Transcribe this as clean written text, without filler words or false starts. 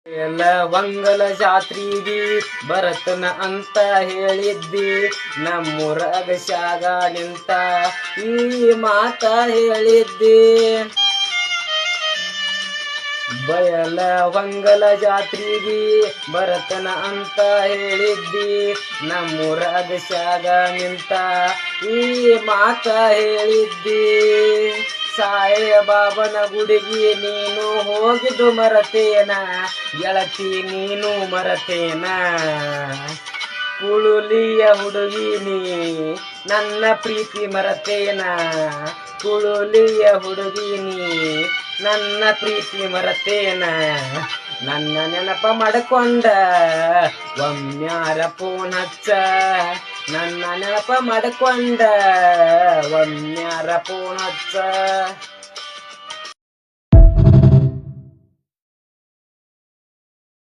ಎಲ್ಲ ವಂಗಲ ಜಾತ್ರೆಗೆ ಬರತನ ಅಂತ ಹೇಳಿದ್ದಿ, ನಮ್ಮೂರಾಗ ಶಾಗ ನಿಂತ ಈ ಮಾತ ಹೇಳಿದ್ದಿ. ಬಯಲ ವಂಗಲ ಜಾತ್ರೆಗೆ ಬರತನ ಅಂತ ಹೇಳಿದ್ದಿ, ನಮ್ಮೂರಾಗ ಶಾಗ ನಿಂತ ಈ ಮಾತ ಹೇಳಿದ್ದಿ. ಸಾಯಿಬಾಬನ ಗುಡಿಗೆ ನೀನು ಹೋಗಿದ್ದು ಮರತೇನ ಗೆಳತಿ, ನೀನು ಮರತೇನ. ಕುಳುಲಿಯ ಹುಡುಗಿ ನೀ ನನ್ನ ಪ್ರೀತಿ ಮರತೇನ, ಕುಳುಲಿಯ ಹುಡುಗಿ ನೀ ನನ್ನ ಪ್ರೀತಿ ಮರತೇನ. ನನ್ನ ನೆನಪ ಮಾಡ್ಕೊಂಡ ಒಮ್ಮ್ಯಾರ ಫೋನ್ ಹಚ್ಚ, ನನ್ನ ನೆನಪ ಮಾಡ್ಕೊಂಡ ಒಮ್ಮ್ಯಾರ ಫೋನ್ ಹಚ್ಚ.